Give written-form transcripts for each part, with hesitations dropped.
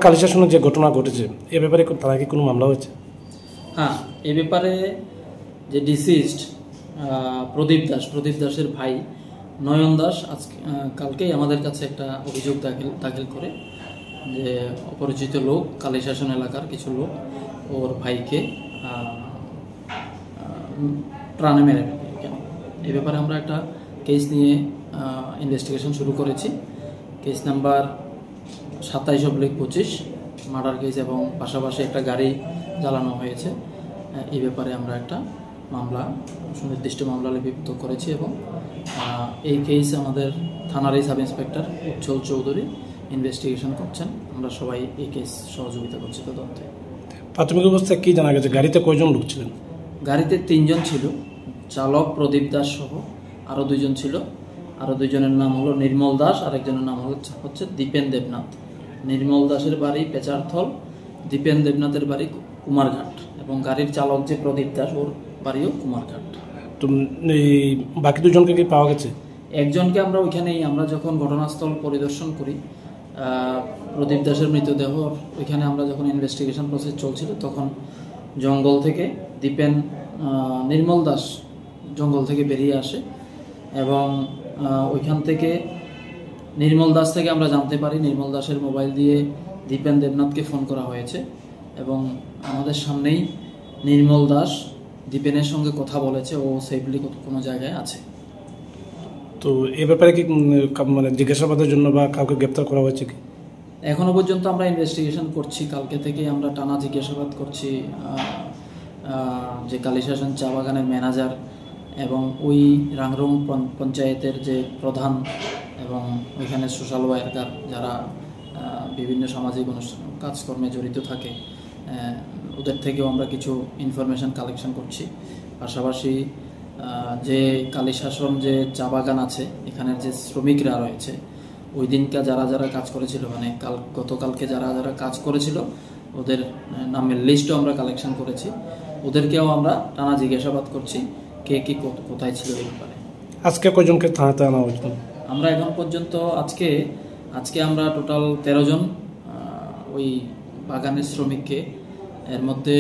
কালিশাসনের যে ঘটনা ঘটেছে এ ব্যাপারে তার আগে কোনো মামলা হয়েছে? হ্যাঁ, এ ব্যাপারে যে ডিসিজড প্রদীপ দাসের ভাই নয়ন দাস আজকে কালকেই আমাদের কাছে একটা অভিযোগ দাখিল করে যে অপরিচিত লোক, কালিশাসন এলাকার কিছু লোক ওর ভাইকে প্রাণে মেরে ফেলে। এ ব্যাপারে আমরা একটা কেস নিয়ে ইনভেস্টিগেশন শুরু করেছি। কেস নাম্বার 27/25 মার্ডার কেস, এবং পাশাপাশি একটা গাড়ি জ্বালানো হয়েছে। এই ব্যাপারে আমরা একটা সুনির্দিষ্ট মামলা লিপিবদ্ধ করেছি, এবং এই কেস আমাদের থানারই সাব ইন্সপেক্টর উজ্জ্বল চৌধুরী ইনভেস্টিগেশন করছেন। আমরা সবাই এই কেস সহযোগিতা করছি তদন্তে। প্রাথমিক অবস্থায় কি জানা গেছে, গাড়িতে কয়জন লোক ছিলেন? গাড়িতে 3 জন ছিল, চালক প্রদীপ দাস সহ আরও 2 জন ছিল। আরও 2 জনের নাম হলো নির্মল দাস, আরেকজনের নাম হচ্ছে দীপেন দেবনাথ। নির্মল দাসের বাড়ি পেচারথল, দীপেন দেবনাথের বাড়ি কুমারঘাট, এবং গাড়ির চালক যে প্রদীপ দাস ওর বাড়িও কুমারঘাট। তো এই বাকি 2 জনকে কি পাওয়া গেছে? একজনকে আমরা আমরা যখন ঘটনাস্থল পরিদর্শন করি, প্রদীপ দাসের মৃতদেহ ওইখানে আমরা যখন ইনভেস্টিগেশন প্রসেস চলছিল, তখন জঙ্গল থেকে নির্মল দাস জঙ্গল থেকে বেরিয়ে আসে, এবং ওইখান থেকে নির্মল দাস থেকে আমরা জানতে পারি নির্মল দাসের মোবাইল দিয়ে দীপেন দেবনাথকে ফোন করা হয়েছে, এবং আমাদের সামনেই নির্মল দাস দীপেনের সঙ্গে কথা বলেছে, ও সেফলি কোনো জায়গায় আছে। তো এ ব্যাপারে কি মানে জিজ্ঞাসাবাদের জন্য বা কাউকে গ্রেপ্তার করা হয়েছে কি? এখনো পর্যন্ত আমরা ইনভেস্টিগেশন করছি। কালকে থেকে আমরা টানা জিজ্ঞাসাবাদ করছি যে কালিশাসন চা বাগানের ম্যানেজার, এবং ওই রাংরং পঞ্চায়েতের যে প্রধান, এবং ওইখানে সোশ্যাল ওয়ার্কার যারা বিভিন্ন সামাজিক কাজকর্মে জড়িত থাকে, ওদের থেকেও আমরা কিছু ইনফরমেশন কালেকশন করছি। পাশাপাশি যে কালিশাসন যে চা বাগান আছে, এখানের যে শ্রমিকরা রয়েছে, ওই দিনকে যারা যারা কাজ করেছিল, মানে গতকালকে যারা যারা কাজ করেছিল, ওদের নামের লিস্টও আমরা কালেকশন করেছি। ওদেরকেও আমরা টানা জিজ্ঞাসাবাদ করছি কে কি কোথায় ছিল এই ব্যাপারে। আজকে কয়জনকে থানাতে আনা হয়েছিল? আমরা এখন পর্যন্ত আজকে আমরা টোটাল 13 জন ওই বাগানের শ্রমিককে, এর মধ্যে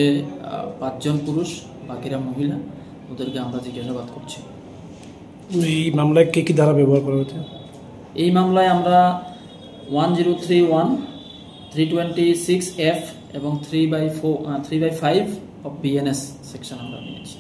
5 জন পুরুষ, বাকিরা মহিলা, ওদেরকে আমরা জিজ্ঞাসাবাদ করছি। এই মামলায় কি ধারা ব্যবহার করা হয়েছে? এই মামলায় আমরা 1031, 326F এবং 3/5 অফ BNS সেকশন আমরা নিয়েছি।